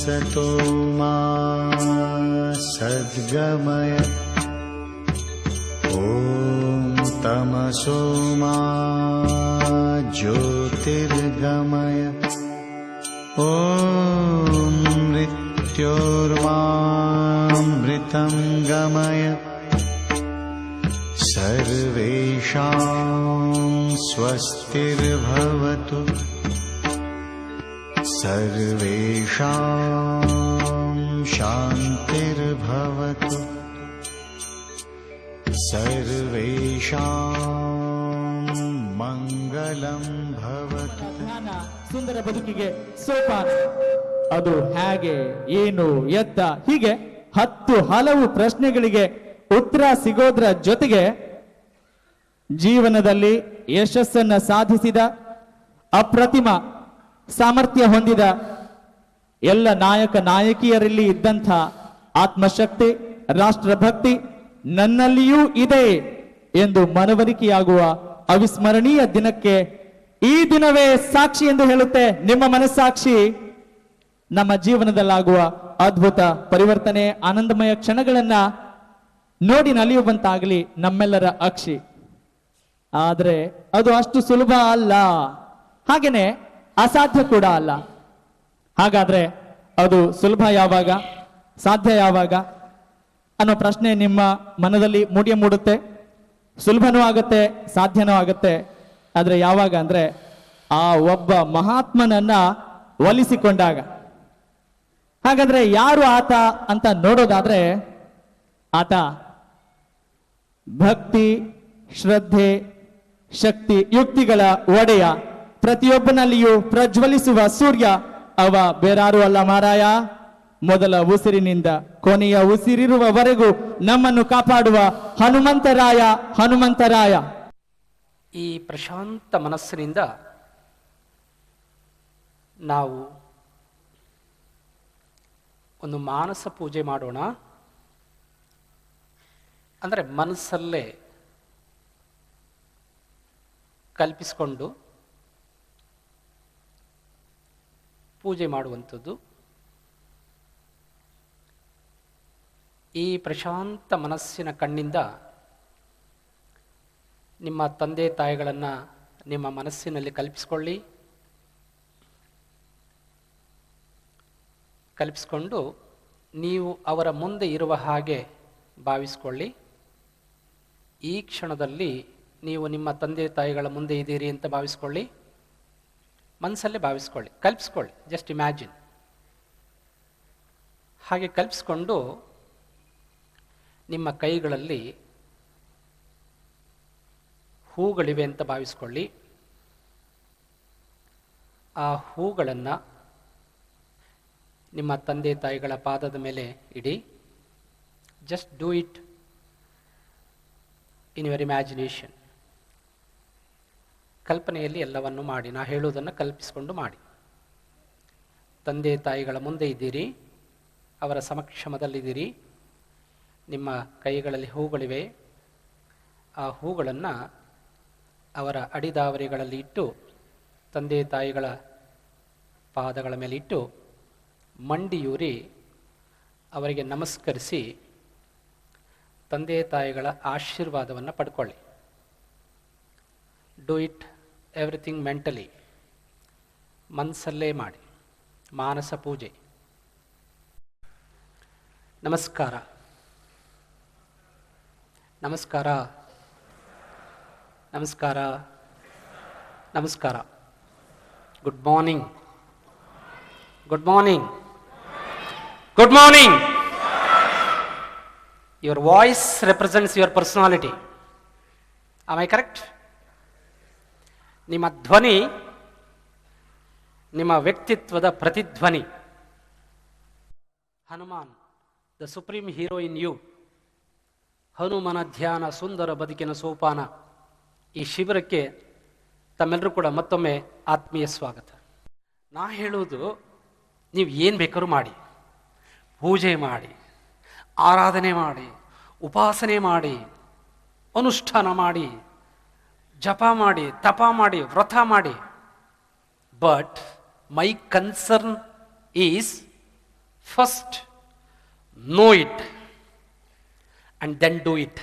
सतो मा सद्गमय ॐ तमसो मा ज्योतिर्गमय ॐ मृत्योर्मामृतं गमय सर्वेषां स्वस्तिर्भवतु सर्वेषां शान्तिर्भवतु सर्वेषां ಮಂಗಲಂ ಭವತು. ಜ್ಞಾನ ಸುಂದರ ಬದುಕಿಗೆ ಸೋಪಾನ. ಅದು ಹೇಗೆ, ಏನು, ಎತ್ತ, ಹೀಗೆ 10 ಹಲವು ಪ್ರಶ್ನೆಗಳಿಗೆ ಉತ್ತರ ಸಿಗೋದ್ರ ಜೊತೆಗೆ ಜೀವನದಲ್ಲಿ ಯಶಸ್ಸನ್ನ ಸಾಧಿಸಿದ ಅಪ್ರತಿಮ ಸಾಮರ್ಥ್ಯ ಹೊಂದಿದ ಎಲ್ಲ ನಾಯಕ ನಾಯಕಿಯರಲ್ಲಿ ಇದ್ದಂಥ ಆತ್ಮಶಕ್ತಿ, ರಾಷ್ಟ್ರಭಕ್ತಿ ನನ್ನಲ್ಲಿಯೂ ಇದೆ ಎಂದು ಮನವರಿಕೆಯಾಗುವ ಅವಿಸ್ಮರಣೀಯ ದಿನಕ್ಕೆ ಈ ದಿನವೇ ಸಾಕ್ಷಿ ಎಂದು ಹೇಳುತ್ತೆ ನಿಮ್ಮ ಮನಸ್ಸಾಕ್ಷಿ. ನಮ್ಮ ಜೀವನದಲ್ಲಾಗುವ ಅದ್ಭುತ ಪರಿವರ್ತನೆ, ಆನಂದಮಯ ಕ್ಷಣಗಳನ್ನ ನೋಡಿ ನಲಿಯುವಂತಾಗಲಿ ನಮ್ಮೆಲ್ಲರ ಅಕ್ಷಿ. ಆದರೆ ಅದು ಅಷ್ಟು ಸುಲಭ ಅಲ್ಲ, ಹಾಗೇನೆ ಅಸಾಧ್ಯ ಕೂಡ ಅಲ್ಲ. ಹಾಗಾದ್ರೆ ಅದು ಸುಲಭ ಯಾವಾಗ, ಸಾಧ್ಯ ಯಾವಾಗ ಅನ್ನೋ ಪ್ರಶ್ನೆ ನಿಮ್ಮ ಮನದಲ್ಲಿ ಮೂಡುತ್ತೆ. ಸುಲಭನೂ ಆಗುತ್ತೆ, ಸಾಧ್ಯನೂ ಆಗುತ್ತೆ. ಆದ್ರೆ ಯಾವಾಗ ಅಂದ್ರೆ ಆ ಒಬ್ಬ ಮಹಾತ್ಮನನ್ನ ಒಲಿಸಿಕೊಂಡಾಗ. ಹಾಗಾದ್ರೆ ಯಾರು ಆತ ಅಂತ ನೋಡೋದಾದ್ರೆ, ಆತ ಭಕ್ತಿ, ಶ್ರದ್ಧೆ, ಶಕ್ತಿ, ಯುಕ್ತಿಗಳ ಒಡೆಯ, ಪ್ರತಿಯೊಬ್ಬನಲ್ಲಿಯೂ ಪ್ರಜ್ವಲಿಸುವ ಸೂರ್ಯ. ಅವ ಬೇರಾರು ಅಲ್ಲ ಮಾರಾಯ, ಮೊದಲ ಉಸಿರಿನಿಂದ ಕೊನೆಯ ಉಸಿರಿರುವವರೆಗೂ ನಮ್ಮನ್ನು ಕಾಪಾಡುವ ಹನುಮಂತರಾಯ. ಹನುಮಂತರಾಯ. ಈ ಪ್ರಶಾಂತ ಮನಸ್ಸಿನಿಂದ ನಾವು ಒಂದು ಮಾನಸ ಪೂಜೆ ಮಾಡೋಣ. ಅಂದರೆ ಮನಸ್ಸಲ್ಲೇ ಕಲ್ಪಿಸಿಕೊಂಡು ಪೂಜೆ ಮಾಡುವಂಥದ್ದು. ಈ ಪ್ರಶಾಂತ ಮನಸ್ಸಿನ ಕಣ್ಣಿಂದ ನಿಮ್ಮ ತಂದೆ ತಾಯಿಗಳನ್ನು ನಿಮ್ಮ ಮನಸ್ಸಿನಲ್ಲಿ ಕಲ್ಪಿಸಿಕೊಂಡು ನೀವು ಅವರ ಮುಂದೆ ಇರುವ ಹಾಗೆ ಭಾವಿಸ್ಕೊಳ್ಳಿ. ಈ ಕ್ಷಣದಲ್ಲಿ ನೀವು ನಿಮ್ಮ ತಂದೆ ತಾಯಿಗಳ ಮುಂದೆ ಇದ್ದೀರಿ ಅಂತ ಭಾವಿಸ್ಕೊಳ್ಳಿ. ಮನಸ್ಸಲ್ಲೇ ಭಾವಿಸ್ಕೊಳ್ಳಿ, ಕಲ್ಪಿಸ್ಕೊಳ್ಳಿ. Just imagine. ಹಾಗೆ ಕಲ್ಪಿಸ್ಕೊಂಡು ನಿಮ್ಮ ಕೈಗಳಲ್ಲಿ ಹೂಗಳಿವೆ ಅಂತ ಭಾವಿಸ್ಕೊಳ್ಳಿ. ಆ ಹೂಗಳನ್ನು ನಿಮ್ಮ ತಂದೆ ತಾಯಿಗಳ ಪಾದದ ಮೇಲೆ ಇಡಿ. Just do it in your imagination. ಕಲ್ಪನೆಯಲ್ಲಿ ಎಲ್ಲವನ್ನು ಮಾಡಿ. ನಾ ಹೇಳುವುದನ್ನು ಕಲ್ಪಿಸಿಕೊಂಡು ಮಾಡಿ. ತಂದೆ ತಾಯಿಗಳ ಮುಂದೆ ಇದ್ದೀರಿ, ಅವರ ಸಮಕ್ಷಮದಲ್ಲಿದ್ದೀರಿ. ನಿಮ್ಮ ಕೈಗಳಲ್ಲಿ ಹೂಗಳಿವೆ. ಆ ಹೂಗಳನ್ನು ಅವರ ಅಡಿದಾವರಿಗಳಲ್ಲಿ ಇಟ್ಟು, ತಂದೆ ತಾಯಿಗಳ ಪಾದಗಳ ಮೇಲೆ ಇಟ್ಟು, ಮಂಡಿಯೂರಿ ಅವರಿಗೆ ನಮಸ್ಕರಿಸಿ ತಂದೆ ತಾಯಿಗಳ ಆಶೀರ್ವಾದವನ್ನು ಪಡ್ಕೊಳ್ಳಿ. Do it everything mentally. ಮನಸ್ಸಲ್ಲೇ ಮಾಡಿ. ಮಾನಸ ಪೂಜೆ. ನಮಸ್ಕಾರ, ನಮಸ್ಕಾರ, ನಮಸ್ಕಾರ, ನಮಸ್ಕಾರ. Good morning, good morning, good morning. Your voice represents your personality. Am I correct? ನಿಮ್ಮ ಧ್ವನಿ ನಿಮ್ಮ ವ್ಯಕ್ತಿತ್ವದ ಪ್ರತಿಧ್ವನಿ. Hanuman, the supreme hero in you. ಹನುಮನ ಧ್ಯಾನ ಸುಂದರ ಬದುಕಿನ ಸೋಪಾನ. ಈ ಶಿಬಿರಕ್ಕೆ ತಮ್ಮೆಲ್ಲರೂ ಕೂಡ ಮತ್ತೊಮ್ಮೆ ಆತ್ಮೀಯ ಸ್ವಾಗತ. ನಾ ಹೇಳುವುದು, ನೀವು ಏನು ಬೇಕಾದ್ರೂ ಮಾಡಿ, ಪೂಜೆ ಮಾಡಿ, ಆರಾಧನೆ ಮಾಡಿ, ಉಪಾಸನೆ ಮಾಡಿ, ಅನುಷ್ಠಾನ ಮಾಡಿ, ಜಪ ಮಾಡಿ, ತಪ ಮಾಡಿ, ವ್ರತ ಮಾಡಿ. But my concern is first know it and then do it.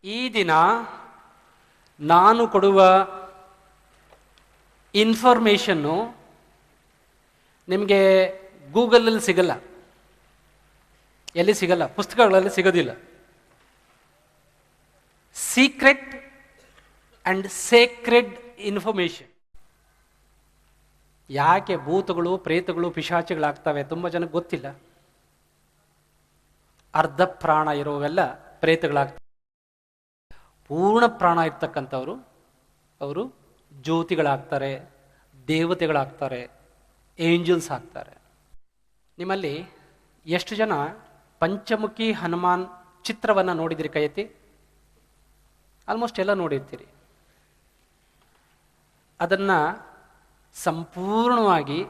ಈ ದಿನ ನಾನು ಕೊಡುವ ಇನ್ಫಾರ್ಮೇಷನ್ನು ನಿಮಗೆ ಗೂಗಲಲ್ಲಿ ಸಿಗಲ್ಲ, ಎಲ್ಲಿ ಸಿಗಲ್ಲ, ಪುಸ್ತಕಗಳಲ್ಲಿ ಸಿಗೋದಿಲ್ಲ. Secret and Sacred information. ಯಾಕೆ ಭೂತಗಳು, ಪ್ರೇತಗಳು, ಪಿಶಾಚಿಗಳಾಗ್ತವೆ ತುಂಬ ಜನಕ್ಕೆ ಗೊತ್ತಿಲ್ಲ. ಅರ್ಧ ಪ್ರಾಣ ಇರೋವೆಲ್ಲ ಪ್ರೇತಗಳಾಗ್ತವೆ. ಪೂರ್ಣ ಪ್ರಾಣ ಇರ್ತಕ್ಕಂಥವ್ರು ಅವರು ಜ್ಯೋತಿಗಳಾಗ್ತಾರೆ, ದೇವತೆಗಳಾಗ್ತಾರೆ, ಏಂಜಲ್ಸ್ ಆಗ್ತಾರೆ. ನಿಮ್ಮಲ್ಲಿ ಎಷ್ಟು ಜನ ಪಂಚಮುಖಿ ಹನುಮಾನ್ ಚಿತ್ರವನ್ನು ನೋಡಿದಿರಿ? ಕೈ ಎತ್ತಿ. ಆಲ್ಮೋಸ್ಟ್ ಎಲ್ಲ ನೋಡಿರ್ತೀರಿ. ಅದನ್ನು ಸಂಪೂರ್ಣವಾಗಿ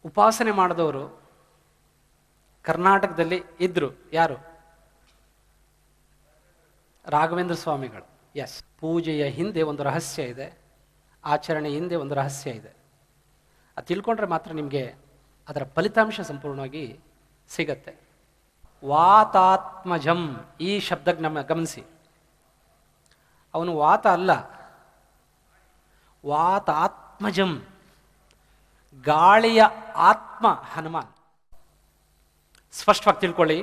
ಉಪಾಸನೆ ಮಾಡಿದವರು ಕರ್ನಾಟಕದಲ್ಲಿ ಇದ್ರು. ಯಾರು? ರಾಘವೇಂದ್ರ ಸ್ವಾಮಿಗಳು. ಎಸ್. ಪೂಜೆಯ ಹಿಂದೆ ಒಂದು ರಹಸ್ಯ ಇದೆ, ಆಚರಣೆ ಹಿಂದೆ ಒಂದು ರಹಸ್ಯ ಇದೆ. ಅದು ತಿಳ್ಕೊಂಡ್ರೆ ಮಾತ್ರ ನಿಮಗೆ ಅದರ ಫಲಿತಾಂಶ ಸಂಪೂರ್ಣವಾಗಿ ಸಿಗತ್ತೆ. ವಾತಾತ್ಮಜಂ, ಈ ಶಬ್ದಕ್ಕೆ ನಮ್ಮ ಗಮನಿಸಿ. ಅವನು ವಾತ ಅಲ್ಲ, ವಾತಾತ್ಮಜಂ, ಗಾಳಿಯ ಆತ್ಮ ಹನುಮಾನ್. ಸ್ಪಷ್ಟವಾಗಿ ತಿಳ್ಕೊಳ್ಳಿ.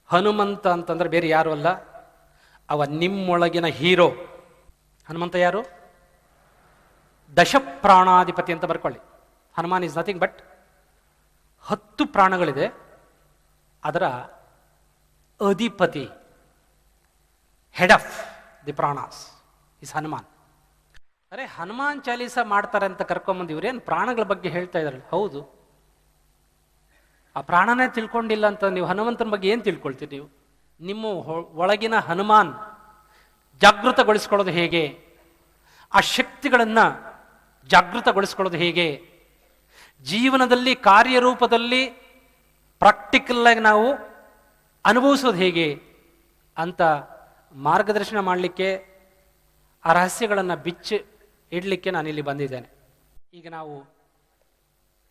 ಹನುಮಂತ ಅಂತಂದ್ರೆ ಬೇರೆ ಯಾರು ಅಲ್ಲ, ಅವ ನಿಮ್ಮೊಳಗಿನ ಹೀರೋ. ಹನುಮಂತ ಯಾರು? ದಶಪ್ರಾಣಾಧಿಪತಿ ಅಂತ ಬರ್ಕೊಳ್ಳಿ. ಹನುಮಾನ್ ಈಸ್ ನಥಿಂಗ್ ಬಟ್ 10 ಪ್ರಾಣಗಳಿದೆ, ಅದರ ಅಧಿಪತಿ, ಹೆಡ್ ಆಫ್ ದಿ ಪ್ರಾಣಾಸ್ ಇಸ್ ಹನುಮಾನ್. ಅರೆ ಹನುಮಾನ್ ಚಾಲೀಸ ಮಾಡ್ತಾರೆ ಅಂತ ಕರ್ಕೊಂಬಂದು ಇವ್ರೇನು ಪ್ರಾಣಗಳ ಬಗ್ಗೆ ಹೇಳ್ತಾ ಇದಾರೆ? ಹೌದು. ಆ ಪ್ರಾಣನೇ ತಿಳ್ಕೊಂಡಿಲ್ಲ ಅಂತ ನೀವು ಹನುಮಂತನ ಬಗ್ಗೆ ಏನು ತಿಳ್ಕೊಳ್ತೀರಿ? ನೀವು ನಿಮ್ಮ ಒಳಗಿನ ಹನುಮಾನ್ ಜಾಗೃತಗೊಳಿಸ್ಕೊಳ್ಳೋದು ಹೇಗೆ? ಆ ಶಕ್ತಿಗಳನ್ನು ಜಾಗೃತಗೊಳಿಸ್ಕೊಳ್ಳೋದು ಹೇಗೆ? ಜೀವನದಲ್ಲಿ ಕಾರ್ಯರೂಪದಲ್ಲಿ ಪ್ರಾಕ್ಟಿಕಲ್ ಆಗಿ ನಾವು ಅನುಭವಿಸೋದು ಹೇಗೆ ಅಂತ ಮಾರ್ಗದರ್ಶನ ಮಾಡಲಿಕ್ಕೆ, ಆ ರಹಸ್ಯಗಳನ್ನು ಬಿಚ್ಚಿ ಇಡಲಿಕ್ಕೆ ನಾನಿಲ್ಲಿ ಬಂದಿದ್ದೇನೆ. ಈಗ ನಾವು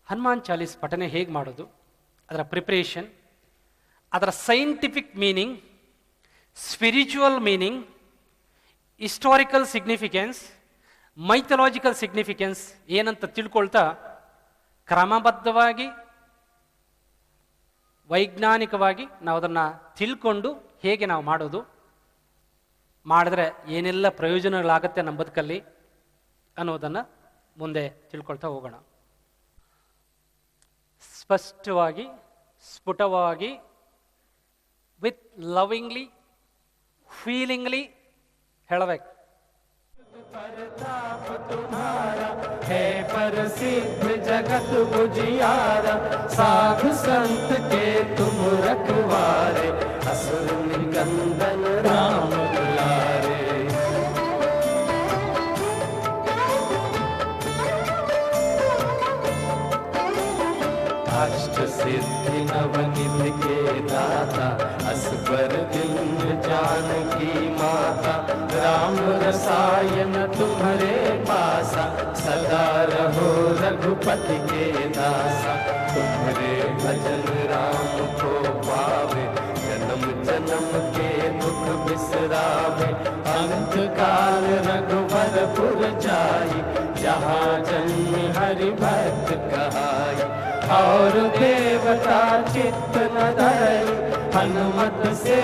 ಹನುಮಾನ್ ಚಾಲೀಸ್ ಪಠನೆ ಹೇಗೆ ಮಾಡೋದು, ಅದರ ಪ್ರಿಪ್ರೇಷನ್, ಅದರ scientific meaning, spiritual meaning, historical significance, mythological significance ಏನಂತ ತಿಳ್ಕೊಳ್ತಾ ಕ್ರಮಬದ್ಧವಾಗಿ ವೈಜ್ಞಾನಿಕವಾಗಿ ನಾವು ಅದನ್ನು ತಿಳ್ಕೊಂಡು ಹೇಗೆ ನಾವು ಮಾಡೋದು, ಮಾಡಿದ್ರೆ ಏನೆಲ್ಲ ಪ್ರಯೋಜನಗಳಾಗತ್ತೆ ನಮ್ಮ ಬದುಕಲ್ಲಿ ಅನ್ನೋದನ್ನು ಮುಂದೆ ತಿಳ್ಕೊಳ್ತಾ ಹೋಗೋಣ. ಸ್ಪಷ್ಟವಾಗಿ, ಸ್ಫುಟವಾಗಿ, ವಿತ್ ಲವಿಂಗ್ಲಿ, ಫೀಲಿಂಗ್ಲಿ ಹೇಳಬೇಕು. है प्रसिद्ध जगत बुझियारा, साधु संत के तुम रखवारे, असुर निकंदन राम दुलारे. अष्ट सिद्धि नवनिधि के दाता, असबर दिन जानकी माता, राम रसायन तुम्हारे पासा, सदा रहो रघुपति के दासा. तुम्हारे भजन राम को पावे, जन्म जन्म के दुख बिसरावे. अंत काल रघुवरपुर जाई, जहाँ जन्म हरि भक्त कहाई. और देवता चित्त न धरई, हनुमत से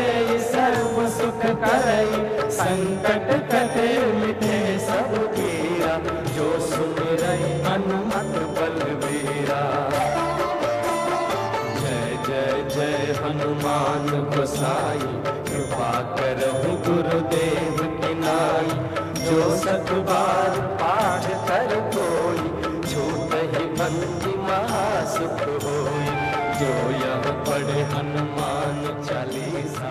सर्व सुख करई. संकट कटे मिटे सब पीरा, जो सुमिरई हनुमत बलवीरा. जय जय जय हनुमान गोसाई, कृपा करहु गुरुदेव की नाई. जो सत बार पाठ कर कोई, छूटहि बंदी महासुख होई. जो यह पढ़े हनुमान चालीसा,